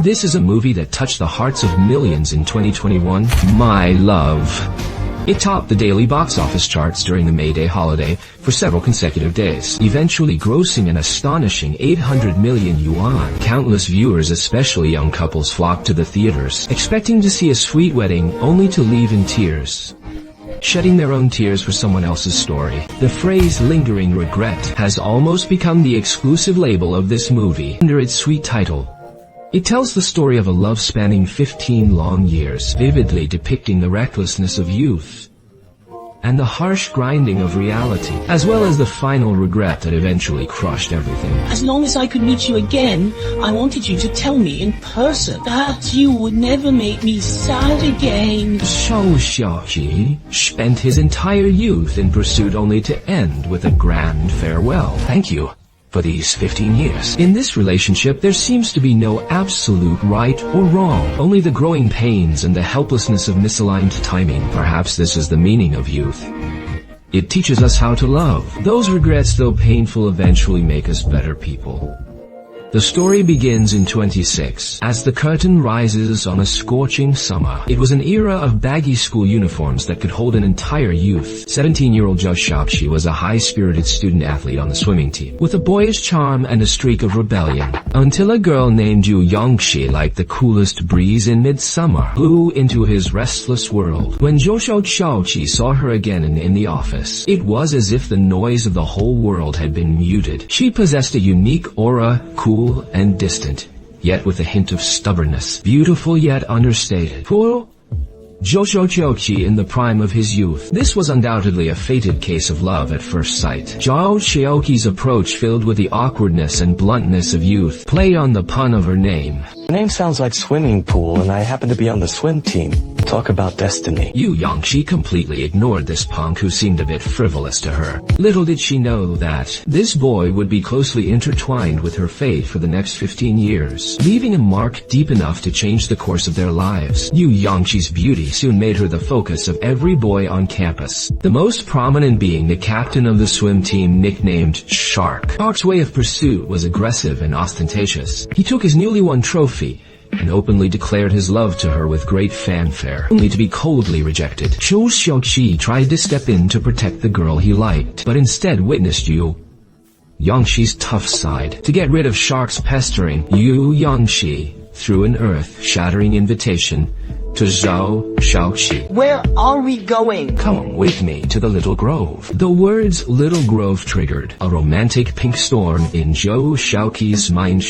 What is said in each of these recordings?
This is a movie that touched the hearts of millions in 2021. My Love. It topped the daily box office charts during the May Day holiday for several consecutive days, eventually grossing an astonishing 800 million yuan. Countless viewers, especially young couples, flocked to the theaters, expecting to see a sweet wedding only to leave in tears, shedding their own tears for someone else's story. The phrase lingering regret has almost become the exclusive label of this movie. Under its sweet title, it tells the story of a love spanning 15 long years, vividly depicting the recklessness of youth and the harsh grinding of reality, as well as the final regret that eventually crushed everything. As long as I could meet you again, I wanted you to tell me in person that you would never make me sad again. Zhao Xiaoqi spent his entire youth in pursuit only to end with a grand farewell. Thank you for these 15 years. In this relationship, there seems to be no absolute right or wrong, only the growing pains and the helplessness of misaligned timing. Perhaps this is the meaning of youth. It teaches us how to love. Those regrets, though painful, eventually make us better people. The story begins in 26, as the curtain rises on a scorching summer. It was an era of baggy school uniforms that could hold an entire youth. 17-year-old Zhao Xiaoqi was a high-spirited student athlete on the swimming team, with a boyish charm and a streak of rebellion, until a girl named Yu Yangxi, like the coolest breeze in midsummer, blew into his restless world. When Zhao Xiaoqi saw her again in the office, it was as if the noise of the whole world had been muted. She possessed a unique aura, cool and distant, yet with a hint of stubbornness, beautiful yet understated. Poor Zhao Xiaoqi in the prime of his youth. This was undoubtedly a fated case of love at first sight. Zhao Xiaoqi's approach, filled with the awkwardness and bluntness of youth, played on the pun of her name. The name sounds like swimming pool, and I happen to be on the swim team. Talk about destiny. Yu Yangxi completely ignored this punk who seemed a bit frivolous to her. Little did she know that this boy would be closely intertwined with her fate for the next 15 years, leaving a mark deep enough to change the course of their lives. Yu Yangxi's beauty soon made her the focus of every boy on campus, the most prominent being the captain of the swim team, nicknamed Shark. Shark's way of pursuit was aggressive and ostentatious. He took his newly won trophy and openly declared his love to her with great fanfare, only to be coldly rejected. Zhao Xiaoqi tried to step in to protect the girl he liked, but instead witnessed Yu Yangxi's tough side. To get rid of Shark's pestering, Yu Yangxi threw an earth-shattering invitation to Zhao Xiaoqi. Where are we going? Come with me to the Little Grove. The words Little Grove triggered a romantic pink storm in Zhao Xiaoqi's mind.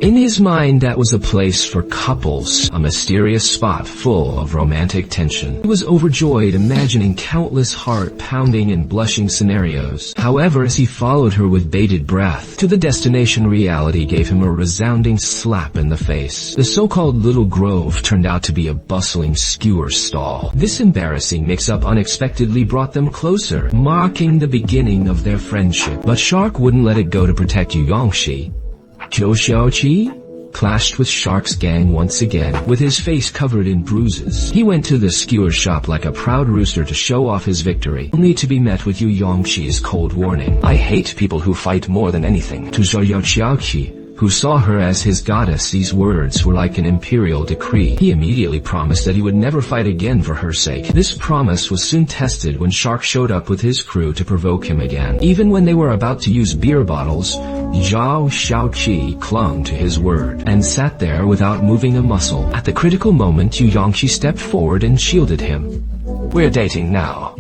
In his mind, that was a place for couples, a mysterious spot full of romantic tension. He was overjoyed, imagining countless heart-pounding and blushing scenarios. However, as he followed her with bated breath to the destination, reality gave him a resounding slap in the face. The so-called Little Grove turned out to be a bustling skewer stall. This embarrassing mix-up unexpectedly brought them closer, marking the beginning of their friendship. But Shark wouldn't let it go to protect Yu Yangxi. Zhao Xiaoqi clashed with Shark's gang once again, with his face covered in bruises. He went to the skewer shop like a proud rooster to show off his victory, only to be met with Yu Yangxi's cold warning. "I hate people who fight more than anything." To Zhao Xiaoqi, who saw her as his goddess, these words were like an imperial decree. He immediately promised that he would never fight again for her sake. This promise was soon tested when Shark showed up with his crew to provoke him again. Even when they were about to use beer bottles, Zhao Xiaoqi clung to his word and sat there without moving a muscle. At the critical moment, Yu Yangxi stepped forward and shielded him. "We're dating now.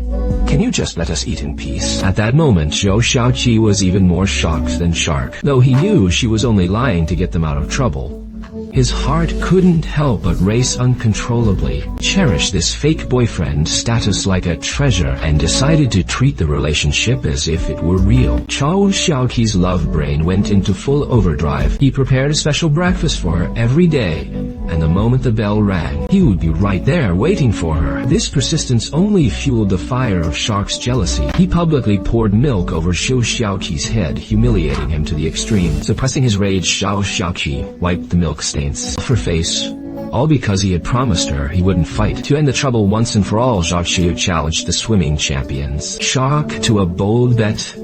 Can you just let us eat in peace?" At that moment, Zhao Xiaoqi was even more shocked than Shark, though he knew she was only lying to get them out of trouble. His heart couldn't help but race uncontrollably, cherished this fake boyfriend status like a treasure, and decided to treat the relationship as if it were real. Zhao Xiaoqi's love brain went into full overdrive. He prepared a special breakfast for her every day, and the moment the bell rang, he would be right there waiting for her. This persistence only fueled the fire of Shark's jealousy. He publicly poured milk over Zhao Xiaoqi's head, humiliating him to the extreme. Suppressing his rage, Zhao Xiaoqi wiped the milk stains off her face, all because he had promised her he wouldn't fight. To end the trouble once and for all, Zhao Xiaoqi challenged the swimming champions, Shark, to a bold bet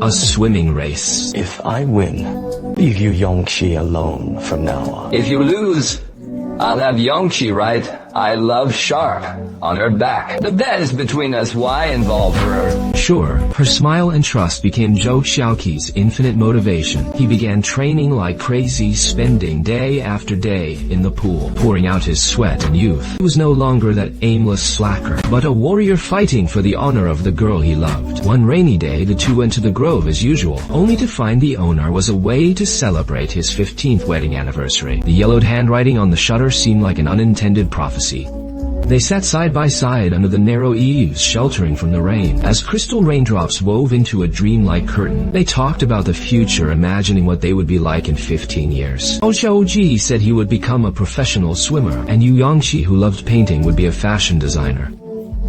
A swimming race. If I win, leave Yu Yongqi alone from now on. If you lose, I'll have Yongqi write, "I love shark," on her back. The bet is between us. Why involve her? Sure, her smile and trust became Zhou Xiaoqi's infinite motivation. He began training like crazy, spending day after day in the pool, pouring out his sweat and youth. He was no longer that aimless slacker, but a warrior fighting for the honor of the girl he loved. One rainy day, the two went to the grove as usual, only to find the owner was away to celebrate his 15th wedding anniversary. The yellowed handwriting on the shutter seemed like an unintended prophecy. They sat side by side under the narrow eaves, sheltering from the rain. As crystal raindrops wove into a dreamlike curtain, they talked about the future, imagining what they would be like in 15 years. Zhou Xiaoqi said he would become a professional swimmer, and Yu Yongqi, who loved painting, would be a fashion designer.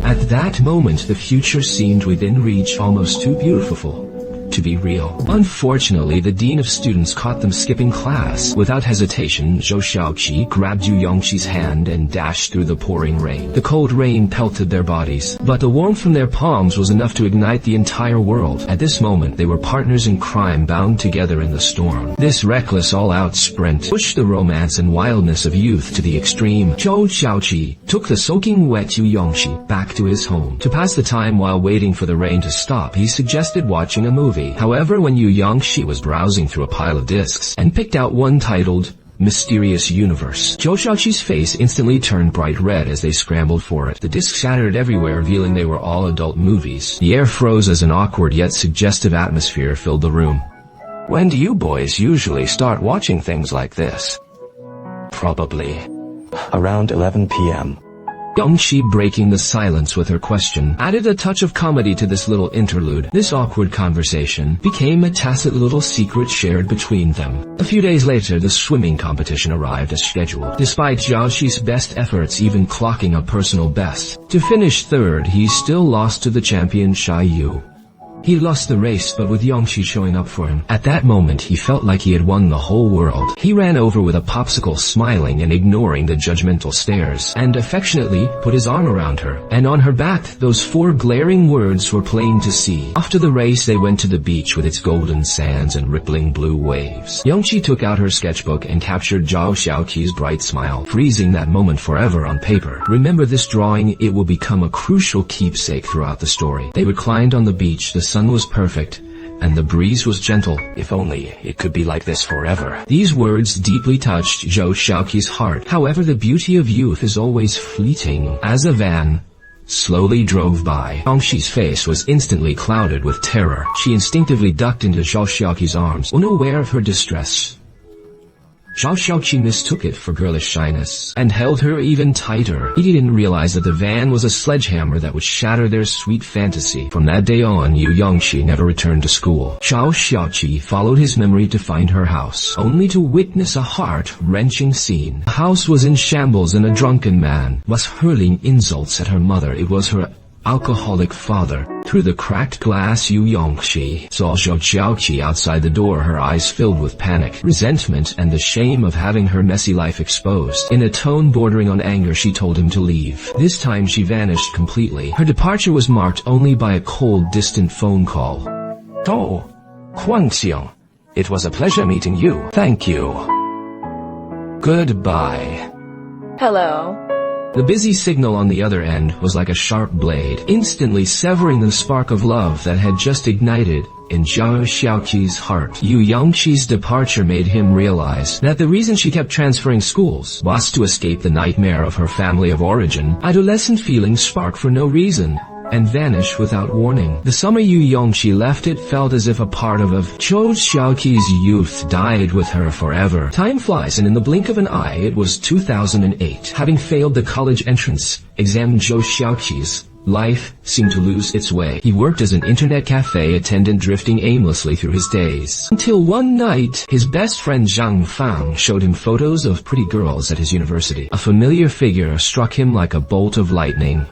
At that moment, the future seemed within reach, almost too beautiful to be real. Unfortunately, the dean of students caught them skipping class. Without hesitation, Zhou Xiaoqi grabbed Yu Yongqi's hand and dashed through the pouring rain. The cold rain pelted their bodies, but the warmth from their palms was enough to ignite the entire world. At this moment, they were partners in crime, bound together in the storm. This reckless all-out sprint pushed the romance and wildness of youth to the extreme. Zhou Xiaoqi took the soaking wet Yu Yongqi back to his home. To pass the time while waiting for the rain to stop, he suggested watching a movie. However, when Yu Yongqi was browsing through a pile of discs and picked out one titled Mysterious Universe, Zhou Xiaoqi's face instantly turned bright red as they scrambled for it. The discs shattered everywhere, revealing they were all adult movies. The air froze as an awkward yet suggestive atmosphere filled the room. When do you boys usually start watching things like this? Probably around 11 p.m. Yongqi, breaking the silence with her question, added a touch of comedy to this little interlude. This awkward conversation became a tacit little secret shared between them. A few days later, the swimming competition arrived as scheduled. Despite Xiaoqi's best efforts, even clocking a personal best to finish third, he still lost to the champion Xia Yu. He lost the race, but with Yongqi showing up for him. At that moment, he felt like he had won the whole world. He ran over with a popsicle, smiling and ignoring the judgmental stares, and affectionately put his arm around her. And on her back, those 4 glaring words were plain to see. After the race, they went to the beach with its golden sands and rippling blue waves. Yongqi took out her sketchbook and captured Zhou Xiaoqi's bright smile, freezing that moment forever on paper. Remember this drawing, it will become a crucial keepsake throughout the story. They reclined on the beach, the sun was perfect, and the breeze was gentle. If only it could be like this forever. These words deeply touched Zhou Xiaoqi's heart. However, the beauty of youth is always fleeting. As a van slowly drove by, Yongqi's face was instantly clouded with terror. She instinctively ducked into Zhou Xiaoqi's arms, unaware of her distress. Zhou Xiaoqi mistook it for girlish shyness and held her even tighter. He didn't realize that the van was a sledgehammer that would shatter their sweet fantasy. From that day on, Yu Yongqi never returned to school. Zhou Xiaoqi followed his memory to find her house, only to witness a heart-wrenching scene. The house was in shambles and a drunken man was hurling insults at her mother. It was her alcoholic father. Through the cracked glass, Yu Yongqi saw Zhou Xiaoqi outside the door, her eyes filled with panic, resentment, and the shame of having her messy life exposed. In a tone bordering on anger, she told him to leave. This time she vanished completely. Her departure was marked only by a cold, distant phone call. Oh, Guangxiang, it was a pleasure meeting you. Thank you. Goodbye. Hello. The busy signal on the other end was like a sharp blade, instantly severing the spark of love that had just ignited in Zhou Xiaoqi's heart. Yu Yongqi's departure made him realize that the reason she kept transferring schools was to escape the nightmare of her family of origin. Adolescent feelings spark for no reason and vanish without warning. The summer Yu Yongqi left, it felt as if a part of Zhou Xiaoqi's youth died with her forever. Time flies, and in the blink of an eye, it was 2008. Having failed the college entrance exam, Zhou Xiaoqi's life seemed to lose its way. He worked as an internet cafe attendant, drifting aimlessly through his days. Until one night, his best friend Zhang Fang showed him photos of pretty girls at his university. A familiar figure struck him like a bolt of lightning.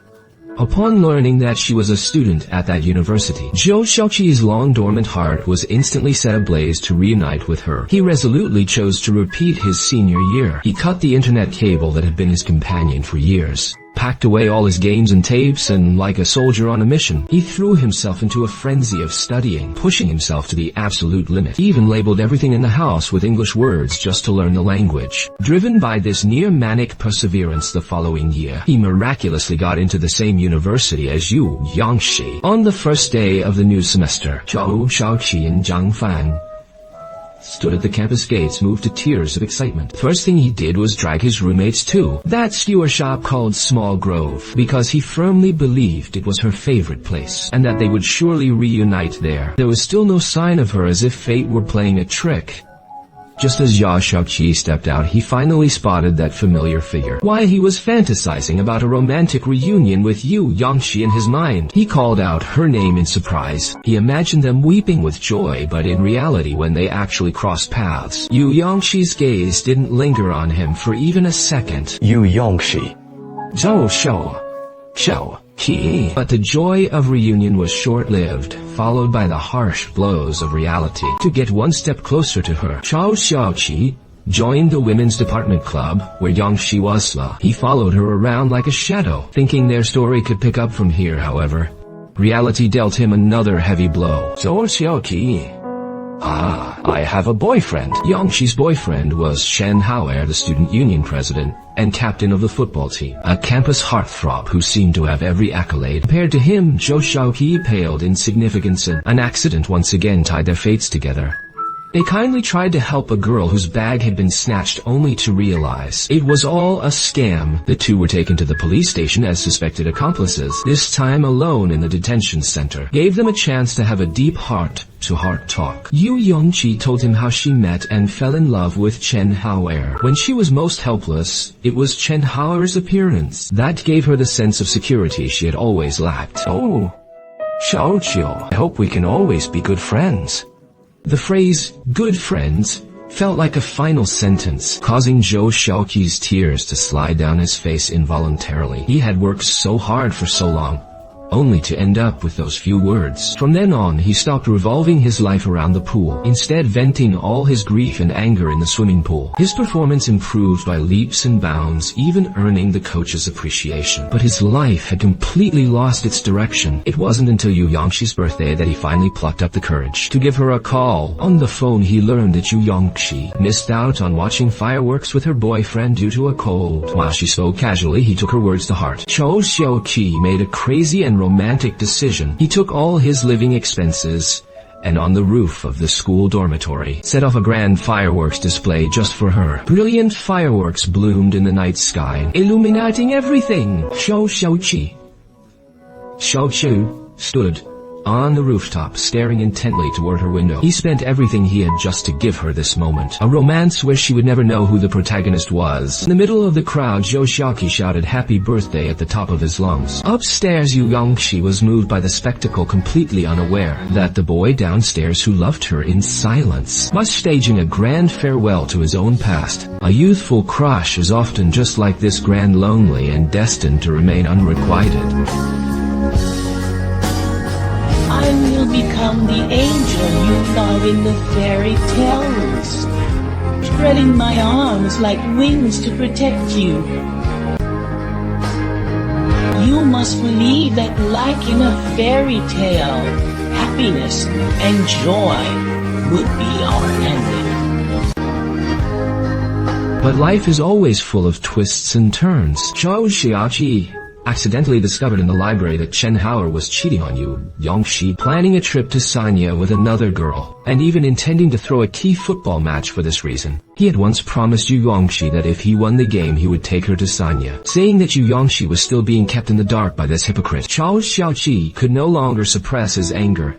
Upon learning that she was a student at that university, Zhou Xiaoqi's long-dormant heart was instantly set ablaze to reunite with her. He resolutely chose to repeat his senior year. He cut the internet cable that had been his companion for years. packed away all his games and tapes, and like a soldier on a mission, he threw himself into a frenzy of studying, pushing himself to the absolute limit. He even labeled everything in the house with English words just to learn the language. Driven by this near-manic perseverance the following year, he miraculously got into the same university as Yu Yangshi. On the first day of the new semester, Zhou Shaoqi and Zhang Fan stood at the campus gates, moved to tears of excitement. First thing he did was drag his roommates to that skewer shop called Small Grove, because he firmly believed it was her favorite place, and that they would surely reunite there. There was still no sign of her, as if fate were playing a trick. Just as Zhao Shaoqi stepped out, he finally spotted that familiar figure. Why, he was fantasizing about a romantic reunion with Yu Yangshi in his mind. He called out her name in surprise. He imagined them weeping with joy, but in reality, when they actually crossed paths, Yu Yangshi's gaze didn't linger on him for even a second. Yu Yangshi. Zhao Xiao. But the joy of reunion was short-lived, followed by the harsh blows of reality. To get one step closer to her, Zhao Xiaoqi joined the women's department club, where Yangshi was. He followed her around like a shadow, thinking their story could pick up from here. However, reality dealt him another heavy blow. Zhao Xiaoqi. I have a boyfriend. Yangshi's boyfriend was Chen Haoer, the student union president and captain of the football team, a campus heartthrob who seemed to have every accolade. Compared to him, Zhou Shaoqi paled in significance, and an accident once again tied their fates together. They kindly tried to help a girl whose bag had been snatched, only to realize it was all a scam. The two were taken to the police station as suspected accomplices, this time alone in the detention center. Gave them a chance to have a deep heart-to-heart talk. Yu Yongqi told him how she met and fell in love with Chen Haoer. When she was most helpless, it was Chen Haoer's appearance that gave her the sense of security she had always lacked. Oh, Xiaoqiu, I hope we can always be good friends. The phrase, good friends, felt like a final sentence, causing Zhou Xiaoqi's tears to slide down his face involuntarily. He had worked so hard for so long, only to end up with those few words. From then on, he stopped revolving his life around the pool, instead venting all his grief and anger in the swimming pool. His performance improved by leaps and bounds, even earning the coach's appreciation. But his life had completely lost its direction. It wasn't until Yu Yangshi's birthday that he finally plucked up the courage to give her a call. On the phone, he learned that Yu Yangshi missed out on watching fireworks with her boyfriend due to a cold. While she spoke casually, he took her words to heart. Zhou Xiaoqi made a crazy and romantic decision. He took all his living expenses and on the roof of the school dormitory set off a grand fireworks display just for her. Brilliant fireworks bloomed in the night sky, illuminating everything. Zhou Xiaoqiu stood on the rooftop, staring intently toward her window. He spent everything he had just to give her this moment. A romance where she would never know who the protagonist was. In the middle of the crowd, Zhou Xiaoqi shouted happy birthday at the top of his lungs. Upstairs, Yu Yangshi was moved by the spectacle, completely unaware that the boy downstairs who loved her in silence was staging a grand farewell to his own past. A youthful crush is often just like this, grand, lonely, and destined to remain unrequited. I will become the angel you love in the fairy tales, spreading my arms like wings to protect you. You must believe that, like in a fairy tale, happiness and joy would be our ending. But life is always full of twists and turns. Zhou Xiaoqi accidentally discovered in the library that Chen Haoer was cheating on Yu Yangshi, planning a trip to Sanya with another girl, and even intending to throw a key football match for this reason. He had once promised Yu Yangshi that if he won the game, he would take her to Sanya. Saying that Yu Yangshi was still being kept in the dark by this hypocrite, Zhao Xiaoqi could no longer suppress his anger,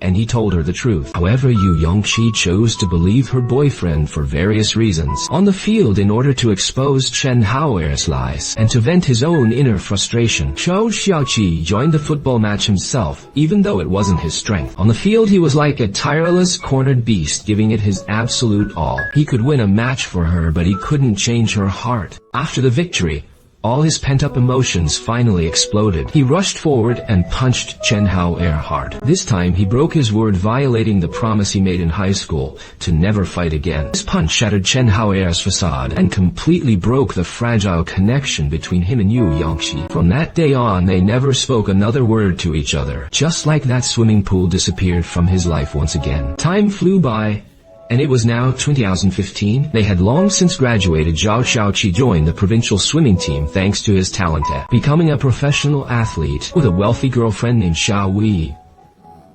and he told her the truth. However, Yu Yangshi chose to believe her boyfriend for various reasons. On the field, in order to expose Chen Haoer's lies and to vent his own inner frustration, Zhou Xiaoqi joined the football match himself, even though it wasn't his strength. On the field, he was like a tireless, cornered beast, giving it his absolute all. He could win a match for her, but he couldn't change her heart. After the victory, All his pent-up emotions finally exploded. He rushed forward and punched Chen Hao-er hard. This time he broke his word, violating the promise he made in high school to never fight again. This punch shattered Chen Hao-er's facade and completely broke the fragile connection between him and Yu Yongqi. From that day on, they never spoke another word to each other. Just like that, swimming pool disappeared from his life once again. Time flew by, and it was now 2015. They had long since graduated. Zhao Xiaoqi joined the provincial swimming team thanks to his talent at becoming a professional athlete with a wealthy girlfriend named Xiao Wei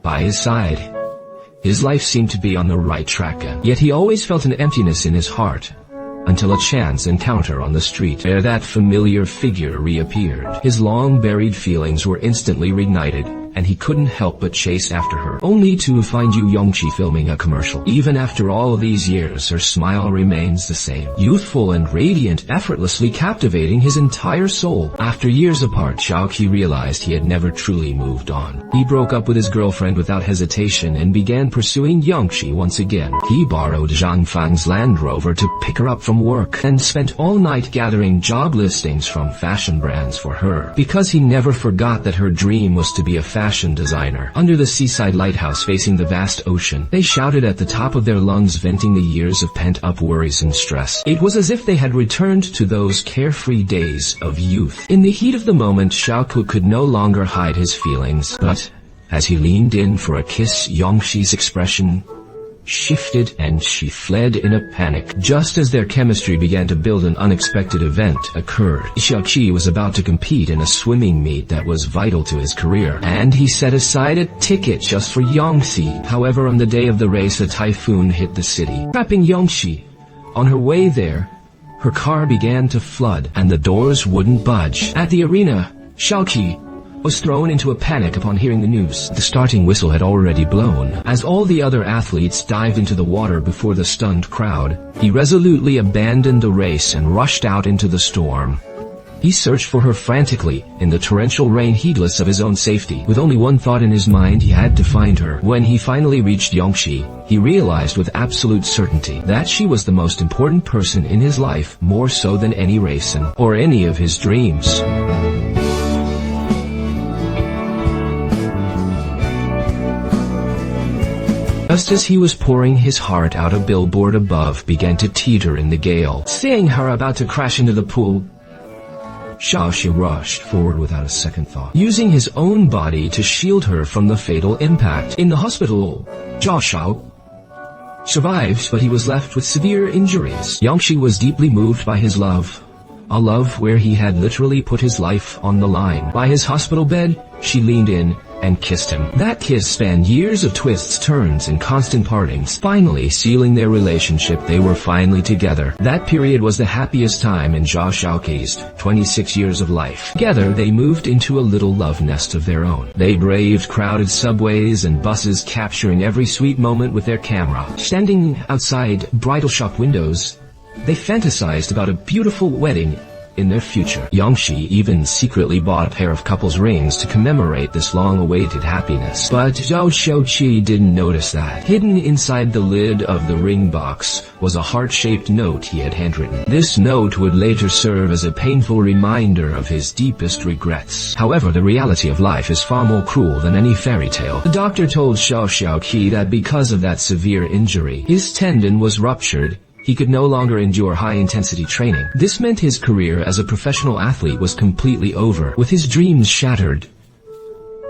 by his side. His life seemed to be on the right track, yet he always felt an emptiness in his heart, until a chance encounter on the street where that familiar figure reappeared. His long-buried feelings were instantly reignited, and he couldn't help but chase after her, only to find Yu Yongqi filming a commercial. Even after all these years, her smile remains the same, youthful and radiant, effortlessly captivating his entire soul. After years apart, Xiaoqi realized he had never truly moved on. He broke up with his girlfriend without hesitation and began pursuing Yongqi once again. He borrowed Zhang Fang's Land Rover to pick her up from work and spent all night gathering job listings from fashion brands for her, because he never forgot that her dream was to be a fashion designer. Under the seaside lighthouse facing the vast ocean, they shouted at the top of their lungs, venting the years of pent-up worries and stress. It was as if they had returned to those carefree days of youth. In the heat of the moment, Xiaoku could no longer hide his feelings, but as he leaned in for a kiss, Yongxi's expression shifted and she fled in a panic. Just as their chemistry began to build, an unexpected event occurred. Xiaoqi was about to compete in a swimming meet that was vital to his career, and he set aside a ticket just for Yongxi. However, on the day of the race, a typhoon hit the city, trapping Yongxi. On her way there, her car began to flood, and the doors wouldn't budge. At the arena, Xiaoqi was thrown into a panic upon hearing the news. The starting whistle had already blown. As all the other athletes dived into the water before the stunned crowd, he resolutely abandoned the race and rushed out into the storm. He searched for her frantically in the torrential rain, heedless of his own safety. With only one thought in his mind, he had to find her. When he finally reached Yongxi, he realized with absolute certainty that she was the most important person in his life, more so than any race or any of his dreams. Just as he was pouring his heart out, a billboard above began to teeter in the gale. Seeing her about to crash into the pool, Xiaoxi rushed forward without a second thought, using his own body to shield her from the fatal impact. In the hospital, Zhao Shao survived, but he was left with severe injuries. Yongxi was deeply moved by his love, a love where he had literally put his life on the line. By his hospital bed, she leaned in and kissed him. That kiss spanned years of twists, turns, and constant partings. Finally sealing their relationship, they were finally together. That period was the happiest time in Zhao Xiaoqi's 26 years of life. Together, they moved into a little love nest of their own. They braved crowded subways and buses, capturing every sweet moment with their camera. Standing outside bridal shop windows, they fantasized about a beautiful wedding in their future. Yongxi even secretly bought a pair of couples rings to commemorate this long-awaited happiness. But Zhao Xiaoqi didn't notice that. Hidden inside the lid of the ring box was a heart-shaped note he had handwritten. This note would later serve as a painful reminder of his deepest regrets. However, the reality of life is far more cruel than any fairy tale. The doctor told Zhao Xiaoqi that because of that severe injury, his tendon was ruptured. He could no longer endure high-intensity training. This meant his career as a professional athlete was completely over. With his dreams shattered,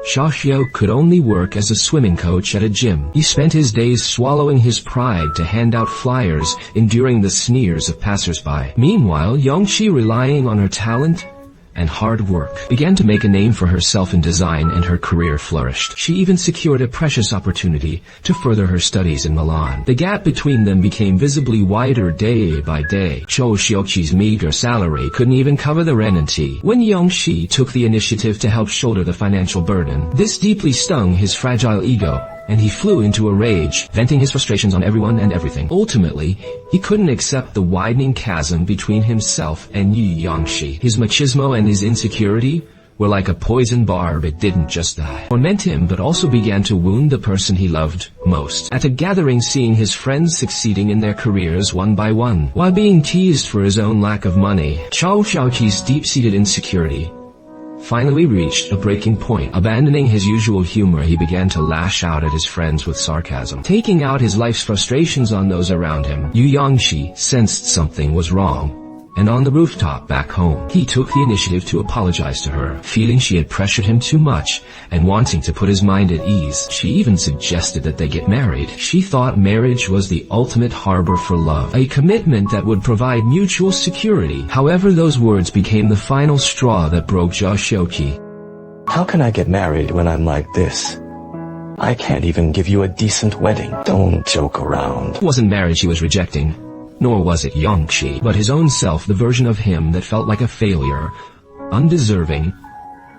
Xiaoxiao could only work as a swimming coach at a gym. He spent his days swallowing his pride to hand out flyers, enduring the sneers of passers-by. Meanwhile, Yongxi, relying on her talent and hard work, began to make a name for herself in design, and her career flourished. She even secured a precious opportunity to further her studies in Milan. The gap between them became visibly wider day by day. Zhou Xiaoqi's meager salary couldn't even cover the rent and tea. When Yongxi took the initiative to help shoulder the financial burden, this deeply stung his fragile ego, and he flew into a rage, venting his frustrations on everyone and everything. Ultimately, he couldn't accept the widening chasm between himself and Yu Yongxi. His machismo and his insecurity were like a poison barb. It didn't just torment him but also began to wound the person he loved most. At a gathering, seeing his friends succeeding in their careers one by one, while being teased for his own lack of money, Zhao Xiaoqi's deep-seated insecurity finally reached a breaking point. Abandoning his usual humor, he began to lash out at his friends with sarcasm, taking out his life's frustrations on those around him. Yu Yangqi sensed something was wrong, and on the rooftop back home, he took the initiative to apologize to her, feeling she had pressured him too much and wanting to put his mind at ease. She even suggested that they get married. She thought marriage was the ultimate harbor for love, a commitment that would provide mutual security. However, those words became the final straw that broke Zhao Xiaoqi. How can I get married when I'm like this? I can't even give you a decent wedding. Don't joke around. It wasn't marriage he was rejecting, nor was it Yangqi, but his own self, the version of him that felt like a failure, undeserving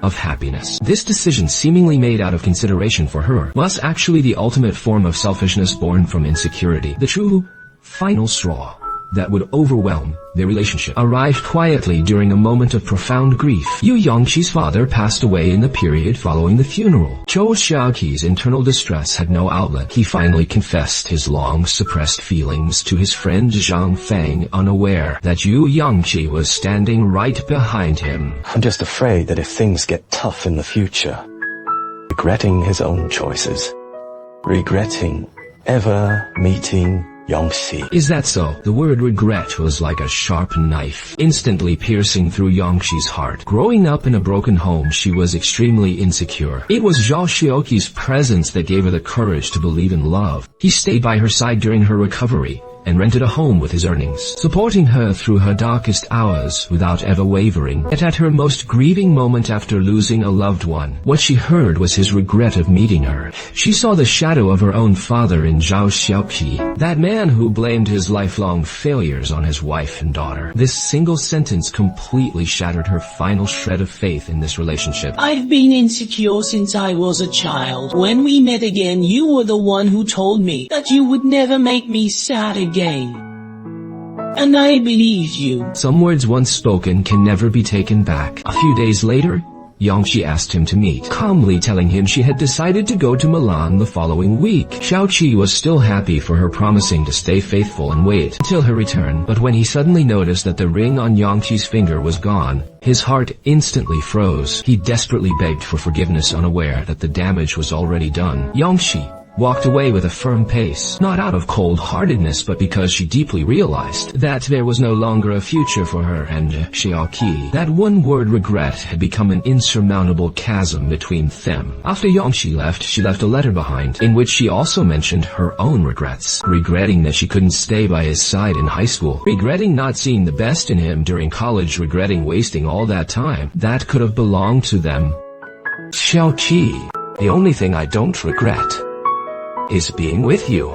of happiness. This decision, seemingly made out of consideration for her, was actually the ultimate form of selfishness born from insecurity. The true, final straw that would overwhelm their relationship arrived quietly during a moment of profound grief. Yu Yangqi's father passed away in the period following the funeral. Zhao Xiaoqi's internal distress had no outlet. He finally confessed his long-suppressed feelings to his friend Zhang Feng, unaware that Yu Yangqi was standing right behind him. I'm just afraid that if things get tough in the future, regretting his own choices, regretting ever meeting Yangqi. Is that so? The word regret was like a sharp knife, instantly piercing through Yangqi's heart. Growing up in a broken home, she was extremely insecure. It was Zhao Xiaoqi's presence that gave her the courage to believe in love. He stayed by her side during her recovery and rented a home with his earnings, supporting her through her darkest hours without ever wavering. Yet at her most grieving moment after losing a loved one, what she heard was his regret of meeting her. She saw the shadow of her own father in Zhao Xiaoqi, that man who blamed his lifelong failures on his wife and daughter. This single sentence completely shattered her final shred of faith in this relationship. I've been insecure since I was a child. When we met again, you were the one who told me that you would never make me sad again. And I believed you. Some words once spoken can never be taken back. A few days later, Yangqi asked him to meet, calmly telling him she had decided to go to Milan the following week. Xiaoqi was still happy for her promising to stay faithful and wait until her return, but when he suddenly noticed that the ring on Yangqi's finger was gone, his heart instantly froze. He desperately begged for forgiveness, unaware that the damage was already done. Yangqi walked away with a firm pace, not out of cold-heartedness but because she deeply realized that there was no longer a future for her and Xiaoqi. That one word, regret, had become an insurmountable chasm between them. After Yangqi left, she left a letter behind, in which she also mentioned her own regrets, regretting that she couldn't stay by his side in high school, regretting not seeing the best in him during college, regretting wasting all that time that could have belonged to them. Xiaoqi, the only thing I don't regret is being with you.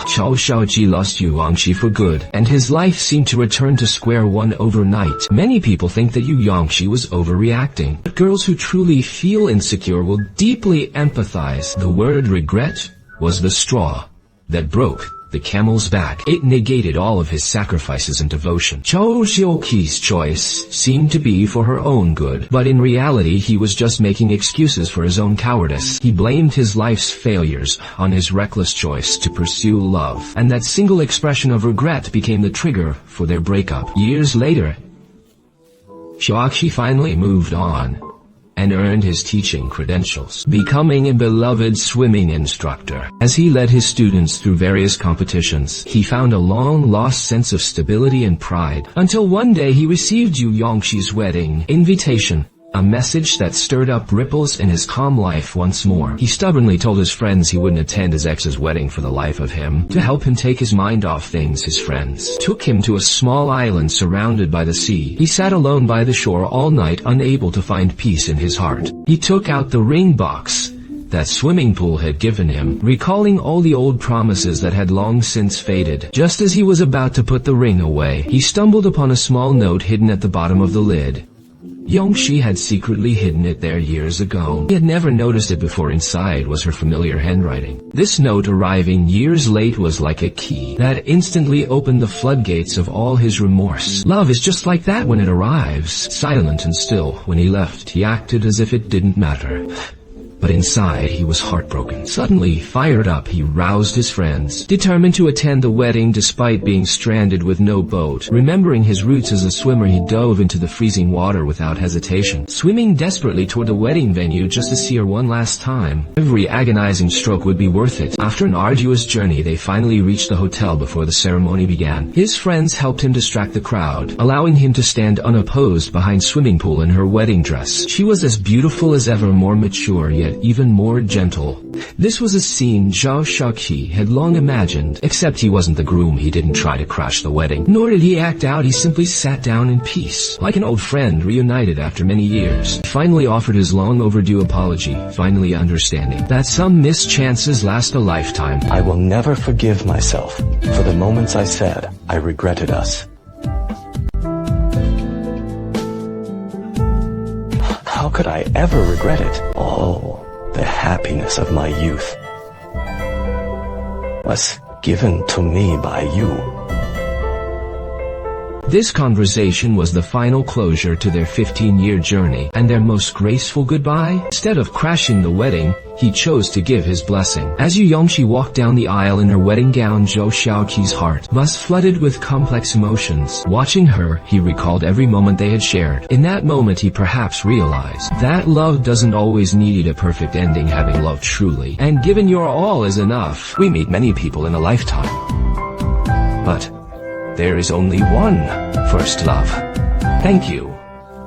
Zhao Xiaoqi lost Yu Yangqi for good, and his life seemed to return to square one overnight. Many people think that Yu Yangqi was overreacting, but girls who truly feel insecure will deeply empathize. The word regret was the straw that broke the camel's back. It negated all of his sacrifices and devotion. Zhao Xiaoqi's choice seemed to be for her own good, but in reality he was just making excuses for his own cowardice. He blamed his life's failures on his reckless choice to pursue love, and that single expression of regret became the trigger for their breakup. Years later, Xiaoqi finally moved on and earned his teaching credentials, becoming a beloved swimming instructor. As he led his students through various competitions, he found a long-lost sense of stability and pride, until one day he received Yu Yangqi's wedding invitation, a message that stirred up ripples in his calm life once more. He stubbornly told his friends he wouldn't attend his ex's wedding for the life of him. To help him take his mind off things, his friends took him to a small island surrounded by the sea. He sat alone by the shore all night, unable to find peace in his heart. He took out the ring box that swimming pool had given him, recalling all the old promises that had long since faded. Just as he was about to put the ring away, he stumbled upon a small note hidden at the bottom of the lid. Yongxi had secretly hidden it there years ago. He had never noticed it before. Inside was her familiar handwriting. This note arriving years late was like a key that instantly opened the floodgates of all his remorse. Love is just like that when it arrives. Silent and still. When he left, he acted as if it didn't matter. But inside, he was heartbroken. Suddenly, fired up, he roused his friends, determined to attend the wedding despite being stranded with no boat. Remembering his roots as a swimmer, he dove into the freezing water without hesitation, swimming desperately toward the wedding venue just to see her one last time. Every agonizing stroke would be worth it. After an arduous journey, they finally reached the hotel before the ceremony began. His friends helped him distract the crowd, allowing him to stand unopposed behind swimming pool in her wedding dress. She was as beautiful as ever, more mature, yet even more gentle. This was a scene Zhao Shaoqi had long imagined, except he wasn't the groom. He didn't try to crash the wedding, nor did he act out. He simply sat down in peace, like an old friend reunited after many years. He finally offered his long overdue apology, finally understanding that some missed chances last a lifetime. I will never forgive myself for the moments I said I regretted us. How could I ever regret it? Oh, the happiness of my youth was given to me by you. This conversation was the final closure to their 15-year journey and their most graceful goodbye. Instead of crashing the wedding, he chose to give his blessing. As Yu Yongxi walked down the aisle in her wedding gown, Zhou Shaoqi's heart was flooded with complex emotions. Watching her, he recalled every moment they had shared. In that moment, he perhaps realized that love doesn't always need a perfect ending. Having loved truly and given your all is enough. We meet many people in a lifetime, but there is only one first love. Thank you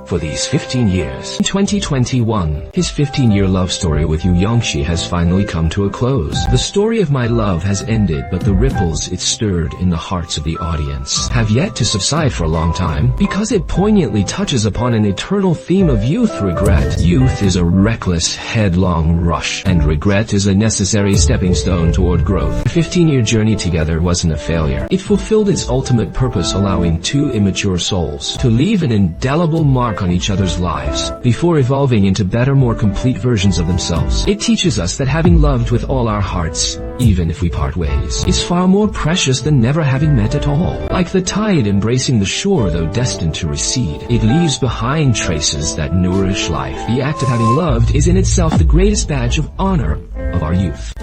for these 15 years. In 2021, his 15-year love story with Yu Yongxi has finally come to a close. The story of my love has ended, but the ripples it stirred in the hearts of the audience have yet to subside for a long time, because it poignantly touches upon an eternal theme of youth regret. Youth is a reckless, headlong rush, and regret is a necessary stepping stone toward growth. The 15-year journey together wasn't a failure. It fulfilled its ultimate purpose, allowing two immature souls to leave an indelible mark on each other's lives before evolving into better, more complete versions of themselves. It teaches us that having loved with all our hearts, even if we part ways, is far more precious than never having met at all. Like the tide embracing the shore, though destined to recede, it leaves behind traces that nourish life. The act of having loved is in itself the greatest badge of honor of our youth.